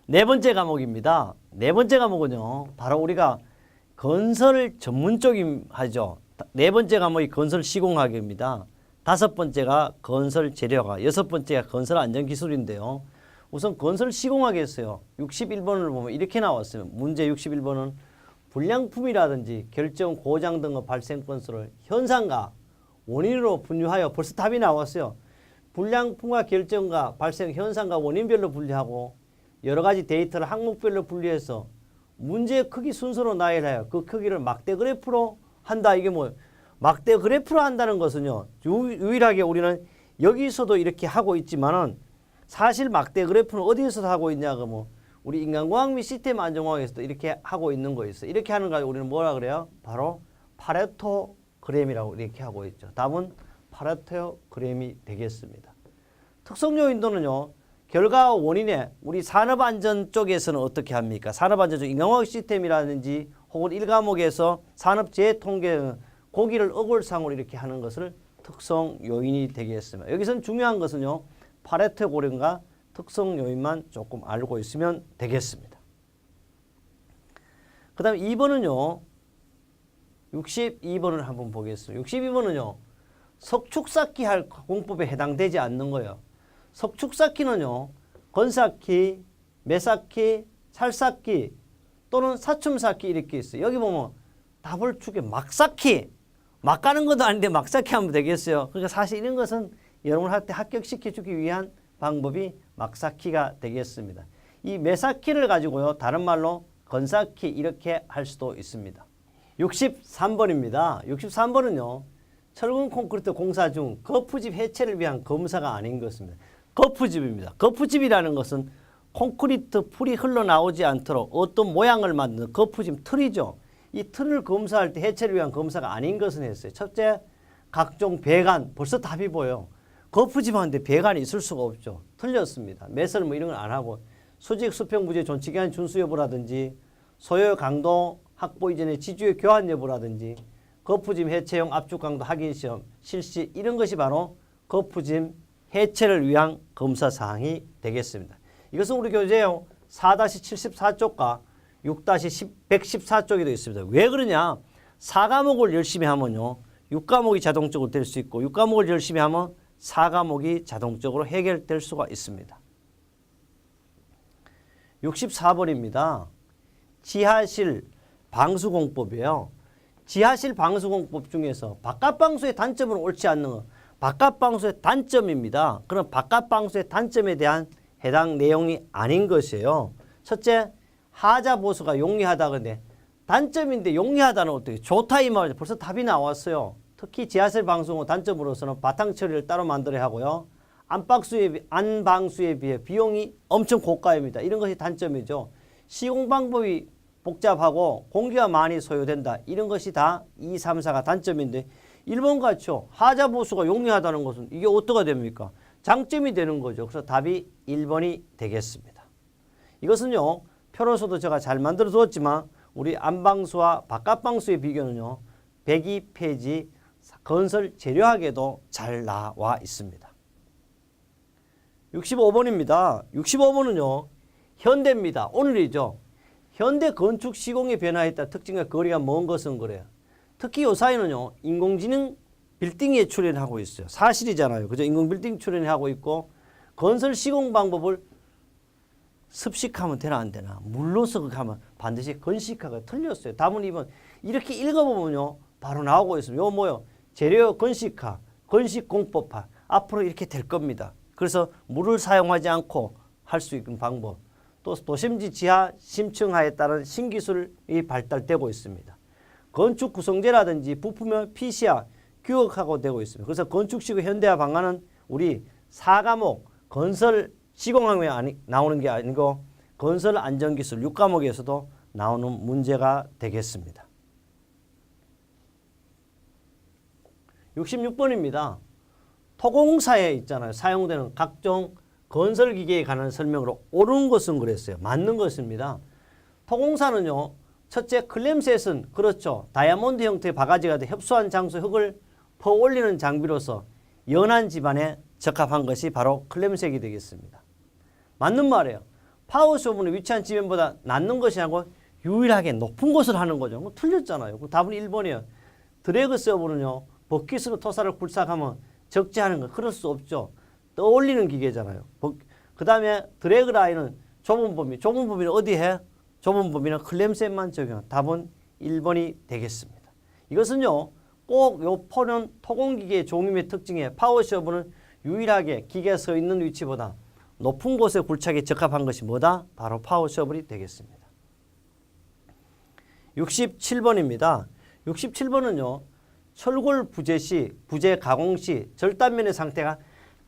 네 번째 과목입니다. 네 번째 과목은요, 바로 우리가 건설 전문 쪽임 하죠. 네 번째 과목이 건설 시공학입니다. 다섯 번째가 건설 재료학, 여섯 번째가 건설 안전기술인데요. 우선 건설 시공학에서요, 61번을 보면 이렇게 나왔어요. 문제 61번은 불량품이라든지 결정, 고장 등의 발생 건수를 현상과 원인으로 분류하여 벌써 답이 나왔어요. 불량품과 결정과 발생 현상과 원인별로 분류하고 여러 가지 데이터를 항목별로 분류해서 문제의 크기 순서로 나열하여 그 크기를 막대 그래프로 한다. 이게 뭐 막대 그래프로 한다는 것은요, 유일하게 우리는 여기서도 이렇게 하고 있지만은 사실 막대 그래프는 어디에서 하고 있냐고 뭐 우리 인간공학 및 시스템 안정공학에서도 이렇게 하고 있는 거 있어요. 이렇게 하는 거 우리는 뭐라 그래요? 바로 파레토그램이라고 이렇게 하고 있죠. 답은 파레토그램이 되겠습니다. 특성 요인도는요, 결과와 원인에 우리 산업안전 쪽에서는 어떻게 합니까? 산업안전 쪽 인간공학 시스템이라든지 혹은 1과목에서 산업재해통계 고기를 어골상으로 이렇게 하는 것을 특성 요인이 되겠습니다. 여기서는 중요한 것은요, 파레토그램과 특성 요인만 조금 알고 있으면 되겠습니다. 그 다음에 2번은요, 62번을 한번 보겠습니다. 62번은요, 석축쌓기 할 공법에 해당되지 않는 거예요. 석축쌓기는요, 건쌓기, 매쌓기, 찰쌓기 또는 사춤쌓기 이렇게 있어요. 여기 보면 답을 주게 막쌓기, 막 가는 것도 아닌데 막쌓기 하면 되겠어요. 그러니까 사실 이런 것은 여러분 할 때 합격시켜주기 위한 방법이 막쌓기가 되겠습니다. 이 매쌓기를 가지고요, 다른 말로 건쌓기 이렇게 할 수도 있습니다. 63번입니다. 63번은요, 철근 콘크리트 공사 중 거푸집 해체를 위한 검사가 아닌 것입니다. 거푸집입니다. 거푸집이라는 것은 콘크리트 풀이 흘러나오지 않도록 어떤 모양을 만드는 거푸집 틀이죠. 이 틀을 검사할 때 해체를 위한 검사가 아닌 것은 했어요. 첫째, 각종 배관, 벌써 답이 보여요. 거푸집하는데 배관이 있을 수가 없죠. 틀렸습니다. 매설 뭐 이런 걸 안 하고 수직 수평 부재 존치 기한 준수 여부라든지 소요 강도 확보 이전에 지주의 교환 여부라든지 거푸집 해체용 압축 강도 확인 시험 실시 이런 것이 바로 거푸집 해체를 위한 검사 사항이 되겠습니다. 이것은 우리 교재요 4-74쪽과 6-114쪽에도 있습니다. 왜 그러냐? 4과목을 열심히 하면요, 6과목이 자동적으로 될 수 있고 6과목을 열심히 하면 4과목이 자동적으로 해결될 수가 있습니다. 64번입니다. 지하실 방수공법이에요. 지하실 방수공법 중에서 바깥방수의 단점은 옳지 않는 것, 바깥방수의 단점입니다. 그럼 바깥방수의 단점에 대한 해당 내용이 아닌 것이에요. 첫째, 하자보수가 용이하다. 근데 단점인데 용이하다는 어떻게 좋다 이 말이죠. 벌써 답이 나왔어요. 특히 지하실 방수의 단점으로서는 바탕 처리를 따로 만들어야 하고요. 안방수에 비해 비용이 엄청 고가입니다. 이런 것이 단점이죠. 시공 방법이 복잡하고 공기가 많이 소요된다. 이런 것이 다 2, 3, 4가 단점인데 1번 같죠. 하자보수가 용이하다는 것은 이게 어떻게 됩니까? 장점이 되는 거죠. 그래서 답이 1번이 되겠습니다. 이것은요, 표로서도 제가 잘 만들어 두었지만 우리 안방수와 바깥방수의 비교는요, 102페이지 건설 재료학에도 잘 나와 있습니다. 65번입니다. 65번은요, 현대입니다. 오늘이죠. 현대 건축 시공의 변화에 따라 특징과 거리가 먼 것은 그래요. 특히 요 사이는요, 인공지능 빌딩에 출연하고 있어요. 사실이잖아요. 그죠? 인공 빌딩 출연하고 있고, 건설 시공 방법을 습식하면 되나 안 되나? 물로서 그렇게 하면 반드시 건식화가 틀렸어요. 답은 2번. 이렇게 읽어보면요, 바로 나오고 있습니다. 요 뭐요? 재료 건식화, 건식 공법화. 앞으로 이렇게 될 겁니다. 그래서 물을 사용하지 않고 할 수 있는 방법. 또 도심지 지하 심층화에 따른 신기술이 발달되고 있습니다. 건축 구성재라든지 부품의 PC화 규격화가 되고 있습니다. 그래서 건축시공 현대화 방안은 우리 4과목 건설 시공학에 나오는 게 아니고 건설 안전기술 6과목에서도 나오는 문제가 되겠습니다. 66번입니다. 토공사에 있잖아요. 사용되는 각종 건설기계에 관한 설명으로 옳은 것은 그랬어요. 맞는 것입니다. 토공사는요, 첫째 클램셋은 그렇죠. 다이아몬드 형태의 바가지가 돼 협소한 장소 흙을 퍼올리는 장비로서 연한 집안에 적합한 것이 바로 클램셋이 되겠습니다. 맞는 말이에요. 파워쇼분이 위치한 지면보다 낮는 것이 아니고 유일하게 높은 곳을 하는 거죠. 뭐 틀렸잖아요. 답은 1번이에요. 드래그 서브는요. 버킷으로 토사를 굴삭하면 적재하는 거 그럴 수 없죠. 떠올리는 기계잖아요. 그 다음에 드래그 라인은 좁은 범위. 좁은 범위는 어디 해? 좁은 범위는 클램셋만 적용. 답은 1번이 되겠습니다. 이것은요. 꼭 요 포는 토공기계의 종류의 특징에 파워쇼브는 유일하게 기계에 서 있는 위치보다 높은 곳에 굴착에 적합한 것이 뭐다? 바로 파워쇼블이 되겠습니다. 67번입니다. 67번은요. 철골 부재 시, 부재 가공 시 절단면의 상태가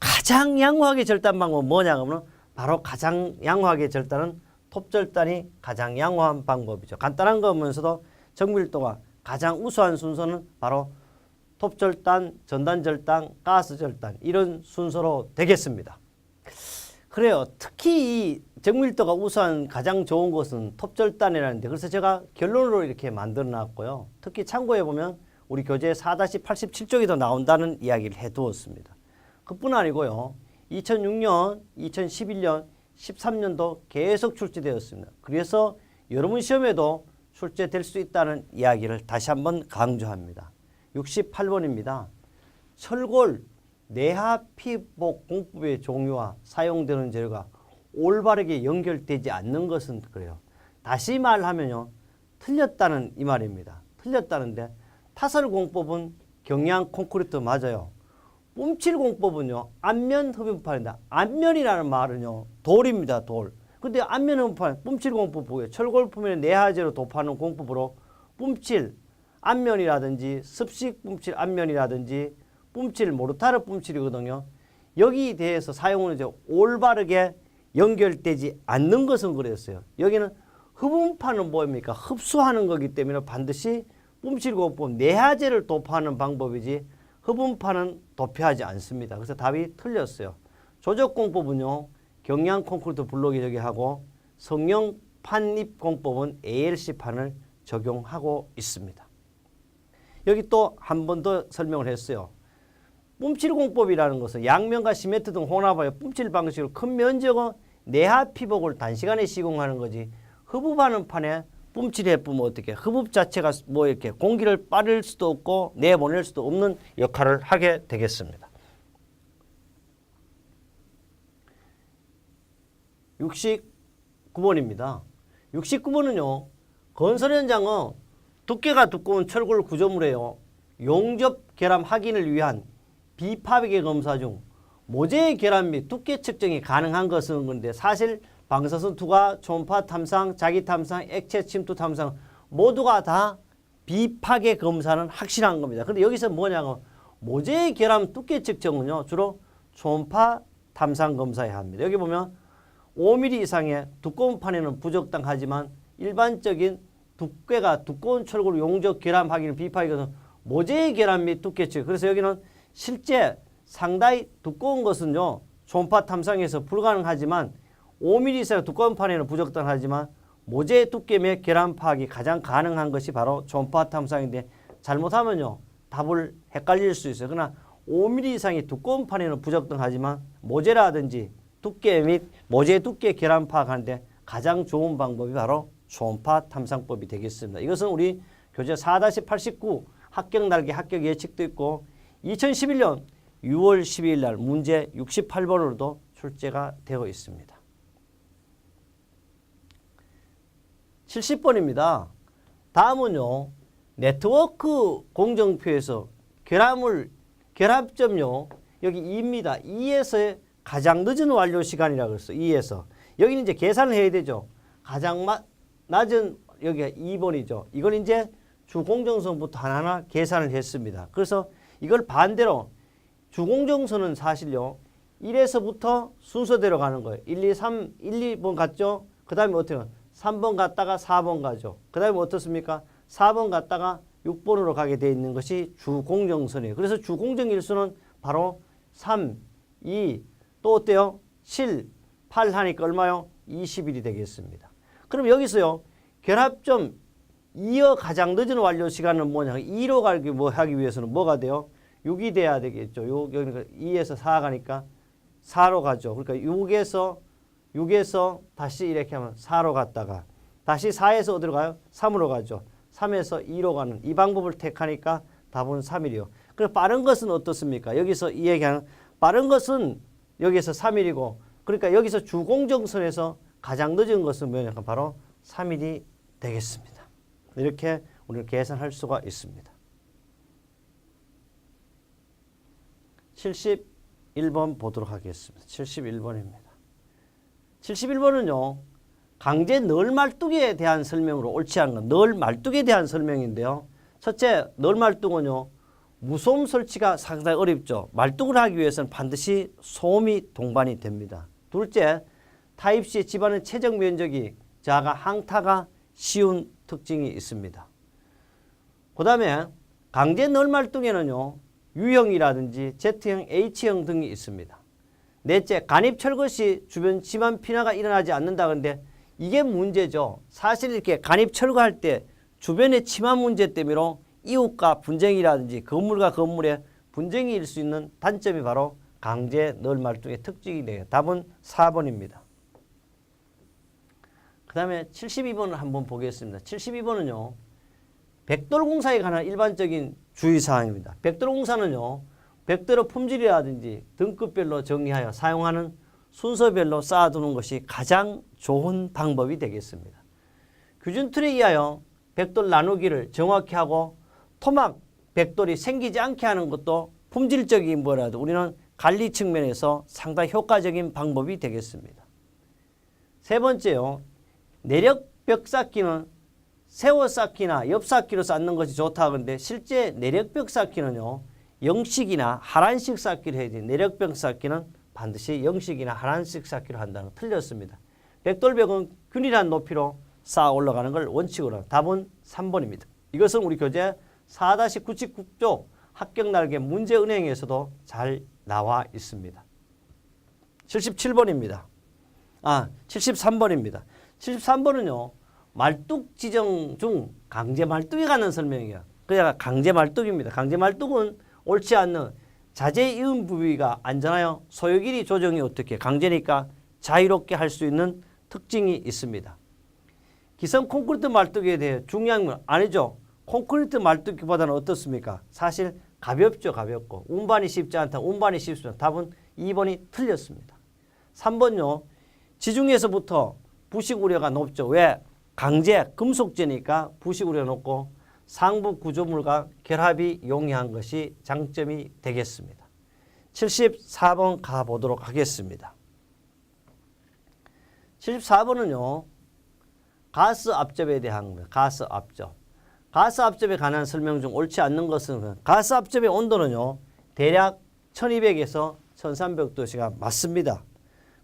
가장 양호하게 절단 방법은 뭐냐 하면 바로 가장 양호하게 절단은 톱절단이 가장 양호한 방법이죠. 간단한 거면서도 정밀도가 가장 우수한 순서는 바로 톱절단, 전단절단, 가스절단 이런 순서로 되겠습니다. 그래요. 특히 이 정밀도가 우수한 가장 좋은 것은 톱절단이라는데 그래서 제가 결론으로 이렇게 만들어 놨고요. 특히 참고해 보면 우리 교재 4-87쪽에도 나온다는 이야기를 해두었습니다. 그뿐 아니고요. 2006년, 2011년, 13년도 계속 출제되었습니다. 그래서 여러분 시험에도 출제될 수 있다는 이야기를 다시 한번 강조합니다. 68번입니다. 철골 내하 피복 공법의 종류와 사용되는 재료가 올바르게 연결되지 않는 것은 그래요. 다시 말하면요. 틀렸다는 이 말입니다. 틀렸다는데 타설 공법은 경량 콘크리트 맞아요. 뿜칠 공법은요. 안면 흡연판이다. 안면이라는 말은요. 돌입니다. 돌. 근데 안면 흡연판 뿜칠 공법 보고요. 철골 표면에 내하재로 도포하는 공법으로 뿜칠 안면이라든지 습식 뿜칠 안면이라든지 뿜칠 모르타르 뿜칠이거든요. 여기에 대해서 사용은 이제 올바르게 연결되지 않는 것은 그랬어요. 여기는 흡음파는 뭐입니까? 흡수하는 거기 때문에 반드시 뿜칠공법 내하재를 도포하는 방법이지 흡음파는 도표하지 않습니다. 그래서 답이 틀렸어요. 조적공법은요. 경량 콘크리트 블록이 저기 하고 성형 판입 공법은 ALC판을 적용하고 있습니다. 여기 또 한 번 더 설명을 했어요. 뿜칠 공법이라는 것은 양면과 시멘트 등 혼합하여 뿜칠 방식으로 큰 면적의 내하 피복을 단시간에 시공하는 거지 흡입하는 판에 뿜칠해 보면 어떻게 흡입 자체가 뭐 이렇게 공기를 빨을 수도 없고 내보낼 수도 없는 역할을 하게 되겠습니다. 69번입니다. 69번은요. 건설 현장은 두께가 두꺼운 철골 구조물에요. 용접 결함 확인을 위한 비파백의 검사 중 모재의 결함 및 두께 측정이 가능한 것은 그런데 사실 방사선 투과, 초음파 탐상, 자기 탐상, 액체 침투 탐상 모두가 다 비파괴 검사는 확실한 겁니다. 그런데 여기서 뭐냐면 모재의 결함 두께 측정은요. 주로 초음파 탐상 검사에 합니다. 여기 보면 5mm 이상의 두꺼운 판에는 부적당하지만 일반적인 두께가 두꺼운 철골 용접 결함 확인 비파괴 검사 모재의 결함 및 두께 측. 그래서 여기는 실제 상당히 두꺼운 것은요. 초음파 탐상에서 불가능하지만 5mm 이상 두꺼운 판에는 부적당하지만 모재의 두께 및 결함 파악이 가장 가능한 것이 바로 초음파 탐상인데 잘못하면요. 답을 헷갈릴 수 있어요. 그러나 5mm 이상의 두꺼운 판에는 부적당하지만 모재라든지 두께 및 모재의 두께 결함 파악하는데 가장 좋은 방법이 바로 초음파 탐상법이 되겠습니다. 이것은 우리 교재 4-89 합격 날개 합격 예측도 있고 2011년 6월 12일 날 문제 68번으로도 출제가 되어 있습니다. 70번입니다. 다음은요. 네트워크 공정표에서 결합점요. 여기 2입니다. 2에서의 가장 늦은 완료 시간이라고 그랬어요. 2에서. 여기는 이제 계산을 해야 되죠. 가장 낮은 여기가 2번이죠. 이걸 이제 주공정선부터 하나하나 계산을 했습니다. 그래서 이걸 반대로 주공정선은 사실요. 1에서부터 순서대로 가는 거예요. 1, 2, 3, 1, 2번 갔죠. 그 다음에 어떻게 해요? 3번 갔다가 4번 가죠. 그 다음에 어떻습니까? 4번 갔다가 6번으로 가게 되어 있는 것이 주공정선이에요. 그래서 주공정일수는 바로 3, 2, 또 어때요? 7, 8 하니까 얼마요? 20일이 되겠습니다. 그럼 여기서요. 결합점 2의 가장 늦은 완료 시간은 뭐냐? 2로 하기 위해서는 뭐가 돼요? 6이 돼야 되겠죠. 여기가 2에서 4 가니까 4로 가죠. 그러니까 6에서 6에서 다시 이렇게 하면 4로 갔다가 다시 4에서 어디로 가요? 3으로 가죠. 3에서 2로 가는 이 방법을 택하니까 답은 3이요. 그럼 빠른 것은 어떻습니까? 여기서 이 얘기하는 빠른 것은 여기서 3일이고 그러니까 여기서 주공정선에서 가장 늦은 것은 뭐냐면 바로 3일이 되겠습니다. 이렇게 우리는 계산할 수가 있습니다. 71번 보도록 하겠습니다. 71번입니다. 71번은요. 강제 널 말뚝에 대한 설명으로 옳지 않은 건 널 말뚝에 대한 설명인데요. 첫째, 널 말뚝은요. 무소음 설치가 상당히 어렵죠. 말뚝을 하기 위해서는 반드시 소음이 동반이 됩니다. 둘째, 타입C 집안의 최적 면적이 작아 항타가 쉬운 특징이 있습니다. 그 다음에 강제 널 말뚝에는요. U형이라든지 Z형, H형 등이 있습니다. 넷째, 간입 철거 시 주변 집안 피나가 일어나지 않는다. 그런데 이게 문제죠. 사실 이렇게 간입 철거할 때 주변의 침하 문제 때문에 이웃과 분쟁이라든지 건물과 건물의 분쟁이 일 수 있는 단점이 바로 강제 널 말뚝의 특징이 돼요. 답은 4번입니다. 그 다음에 72번을 한번 보겠습니다. 72번은요. 벽돌공사에 관한 일반적인 주의사항입니다. 벽돌공사는요. 벽돌의 품질이라든지 등급별로 정리하여 사용하는 순서별로 쌓아두는 것이 가장 좋은 방법이 되겠습니다. 규준 틀에 의하여 벽돌 나누기를 정확히 하고 토막 벽돌이 생기지 않게 하는 것도 품질적인 뭐라도 우리는 관리 측면에서 상당히 효과적인 방법이 되겠습니다. 세 번째요. 내력벽 쌓기는 세워 쌓기나 옆 쌓기로 쌓는 것이 좋다 그런데 실제 내력벽 쌓기는요. 영식이나 하란식 쌓기를 해야지 내력벽 쌓기는 반드시 영식이나 하란식 쌓기로 한다는 건 틀렸습니다. 벽돌벽은 균일한 높이로 쌓아 올라가는 걸 원칙으로 합니다. 답은 3번입니다. 이것은 우리 교재 4-99쪽 합격날개 문제은행에서도 잘 나와 있습니다. 77번입니다. 73번입니다. 73번은요. 말뚝 지정 중 강제 말뚝에 관한 설명이에요. 그래야 강제 말뚝입니다. 강제 말뚝은 옳지 않는 자재 이음 부위가 안전하여 소요 길이 조정이 어떻게 강제니까 자유롭게 할 수 있는 특징이 있습니다. 기성 콘크리트 말뚝에 대해 중요한 건 아니죠. 콘크리트 말뚝기보다는 어떻습니까? 사실 가볍죠. 가볍고 운반이 쉽지 않다. 운반이 쉽습니다. 답은 2번이 틀렸습니다. 3번요. 지중해에서부터 부식 우려가 높죠. 왜? 강제 금속재니까 부식 우려가 높고 상부 구조물과 결합이 용이한 것이 장점이 되겠습니다. 74번 가보도록 하겠습니다. 74번은요. 가스 압접에 대한 겁니다. 가스 압접. 가스 압접에 관한 설명 중 옳지 않는 것은 가스 압접의 온도는요. 대략 1200에서 1300도씨가 맞습니다.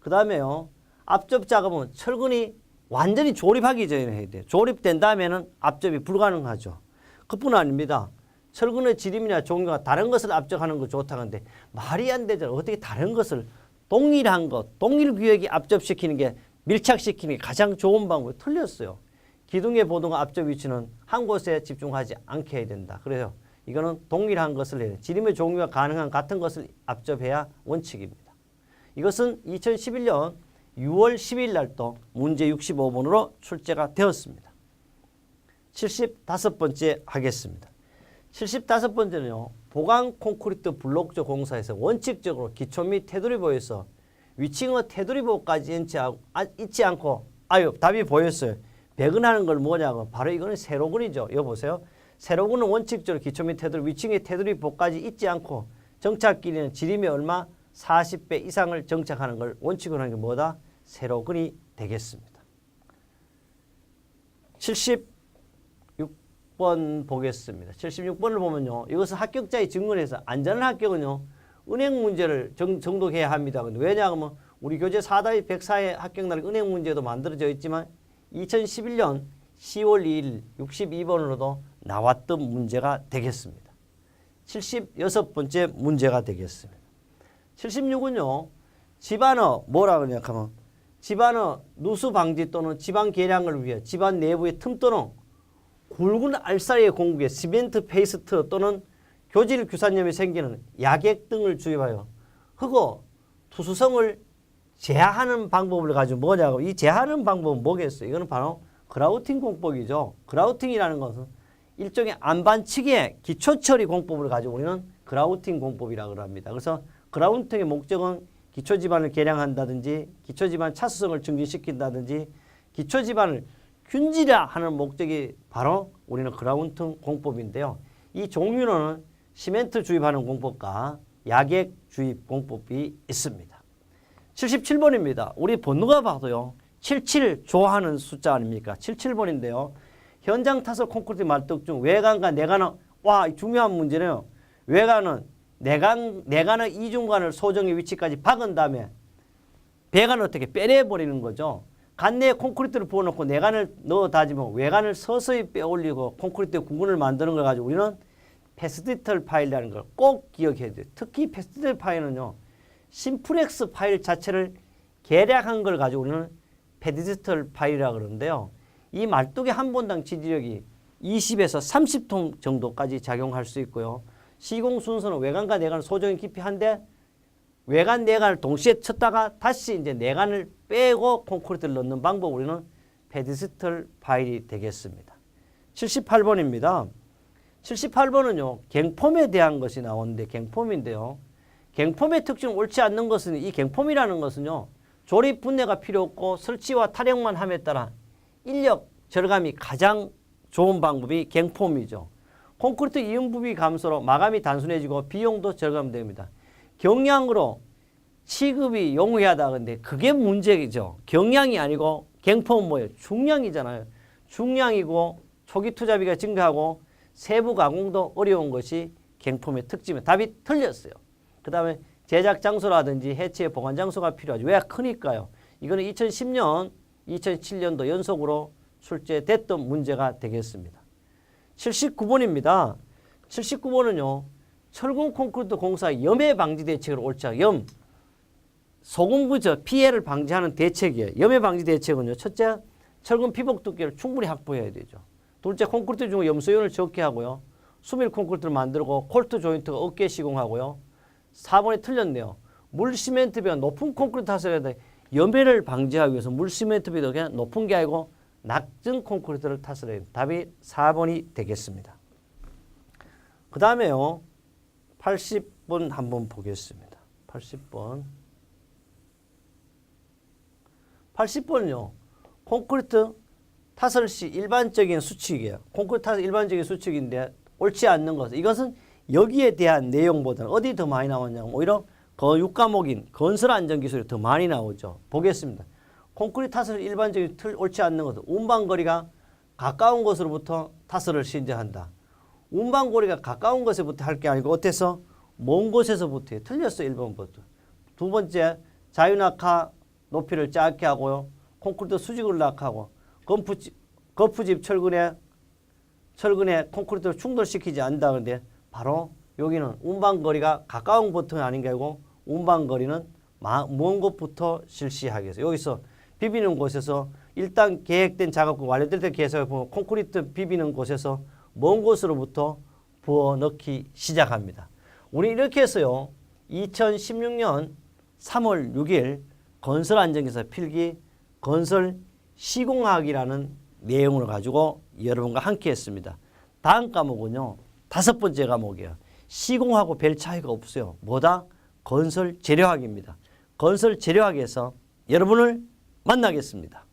그 다음에요. 압접 작업은 철근이 완전히 조립하기 전에 해야 돼요. 조립된 다음에는 압접이 불가능하죠. 그뿐 아닙니다. 철근의 지름이나 종류가 다른 것을 압접하는 거 좋다는데 말이 안 되잖아요. 어떻게 다른 것을 동일한 것, 동일 규격이 압접시키는 게 밀착시키는 게 가장 좋은 방법이 틀렸어요. 기둥의 보동과 압접 위치는 한 곳에 집중하지 않게 해야 된다. 그래서 이거는 동일한 것을 해야 돼요. 지름의 종류가 가능한 같은 것을 압접해야 원칙입니다. 이것은 2011년 6월 10일 날도 문제 65번으로 출제가 되었습니다. 75번째 하겠습니다. 75번째는요. 보강 콘크리트 블록조 공사에서 원칙적으로 기초 및 테두리보에서 위층의 테두리보까지 잊지 않고 답이 보였어요. 배근하는 걸 뭐냐고 바로 이거는 세로근이죠. 이거 보세요. 세로근은 원칙적으로 기초 및 테두리 위층의 테두리보까지 잊지 않고 정착 길이는 지름이 얼마? 40배 이상을 정착하는 걸 원칙으로 하는 게 뭐다? 세로근이 되겠습니다. 76번 보겠습니다. 76번을 보면요. 이것은 합격자의 증언에서 안전한 합격은요. 은행 문제를 정독해야 합니다. 왜냐하면 우리 교재 4-104의 합격날 은행 문제도 만들어져 있지만 2011년 10월 2일 62번으로도 나왔던 문제가 되겠습니다. 76번째 문제가 되겠습니다. 76은요. 집안의 뭐라 그러냐 하면 집안의 누수 방지 또는 집안 개량을 위해 집안 내부의 틈 또는 굵은 알싸리의 공구에 시멘트 페이스트 또는 교질 규산염이 생기는 약액 등을 주입하여 흙의 투수성을 제하하는 방법을 가지고 뭐냐고. 이 제하하는 방법은 뭐겠어요? 이거는 바로 그라우팅 공법이죠. 그라우팅이라는 것은 일종의 안반칙의 기초처리 공법을 가지고 우리는 그라우팅 공법이라고 합니다. 그래서 그라우팅의 목적은 기초지반을 개량한다든지 기초지반 차수성을 증진시킨다든지 기초지반을 균질화하는 목적이 바로 우리는 그라우팅 공법인데요. 이 종류는 시멘트 주입하는 공법과 야객 주입 공법이 있습니다. 77번입니다. 우리 본누가 봐도요. 77 좋아하는 숫자 아닙니까? 77번인데요. 현장 타설 콘크리트 말뚝 중 외관과 내관은 와 중요한 문제네요. 외관은 내관의 이중관을 소정의 위치까지 박은 다음에 배관을 어떻게 빼내버리는 거죠. 간내에 콘크리트를 부어놓고 내관을 넣어 다지면 외관을 서서히 빼올리고 콘크리트 구근을 만드는 걸 가지고 우리는 패스디텔 파일이라는 걸 꼭 기억해야 돼요. 특히 패스디텔 파일은요. 심플렉스 파일 자체를 계량한 걸 가지고 우리는 패스디텔 파일이라고 그러는데요. 이 말뚝의 한 본당 지지력이 20에서 30톤 정도까지 작용할 수 있고요. 시공 순서는 외관과 내관을 소정의 깊이 한데 외관 내관을 동시에 쳤다가 다시 이제 내관을 빼고 콘크리트를 넣는 방법 우리는 패디스털 파일이 되겠습니다. 78번입니다. 78번은요. 갱폼에 대한 것이 나오는데 갱폼인데요. 갱폼의 특징은 옳지 않는 것은 이 갱폼이라는 것은요. 조립 분해가 필요 없고 설치와 타령만 함에 따라 인력 절감이 가장 좋은 방법이 갱폼이죠. 콘크리트 이음부비 감소로 마감이 단순해지고 비용도 절감됩니다. 경량으로 취급이 용이하다 근데 그게 문제죠. 경량이 아니고 갱폼은 뭐예요? 중량이잖아요. 중량이고 초기 투자비가 증가하고 세부 가공도 어려운 것이 갱폼의 특징입니다. 답이 틀렸어요. 그 다음에 제작 장소라든지 해체 보관 장소가 필요하죠. 왜? 크니까요. 이거는 2010년, 2007년도 연속으로 출제됐던 문제가 되겠습니다. 79번입니다. 79번은요. 철근 콘크리트 공사 염해 방지 대책을 옳지 않게 소금 부저 피해를 방지하는 대책이에요. 염해 방지 대책은요. 첫째, 철근 피복 두께를 충분히 확보해야 되죠. 둘째, 콘크리트 중 염소연을 적게 하고요. 수밀 콘크리트를 만들고 콜트 조인트가 없게 시공하고요. 4번이 틀렸네요. 물 시멘트 비가 높은 콘크리트 타설에 대해 염해를 방지하기 위해서 물 시멘트 비도 그냥 높은 게 아니고 낮은 콘크리트를 타설해야 돼요. 답이 4번이 되겠습니다. 그 다음에요. 80번 한번 보겠습니다. 80번. 80번은요. 콘크리트 타설 시 일반적인 수칙이에요. 콘크리트 타설 일반적인 수칙인데 옳지 않는 것은 이것은 여기에 대한 내용보다는 어디 더 많이 나오냐면 오히려 그 6과목인 건설 안전 기술이 더 많이 나오죠. 보겠습니다. 콘크리트 타설 일반적인 옳지 않는 것은 운반거리가 가까운 곳으로부터 타설을 신청한다. 운반거리가 가까운 곳에부터 할 게 아니고 어때서? 먼 곳에서부터 틀렸어요. 1번부터. 두 번째, 자유낙하 높이를 작게 하고요. 콘크리트 수직을 낙하고 거푸집 철근에 콘크리트를 충돌시키지 않는다. 그런데 바로 여기는 운반거리가 가까운 곳은 아닌 게 아니고 운반거리는 먼 곳부터 실시하겠어요. 여기서 비비는 곳에서 일단 계획된 작업과 완료될 때 계획을 보면 콘크리트 비비는 곳에서 먼 곳으로부터 부어 넣기 시작합니다. 우리 이렇게 해서요. 2016년 3월 6일 건설안전기사 필기 건설 시공학이라는 내용을 가지고 여러분과 함께 했습니다. 다음 과목은요. 5번째 과목이에요. 시공하고 별 차이가 없어요. 뭐다? 건설 재료학입니다. 건설 재료학에서 여러분을 만나겠습니다.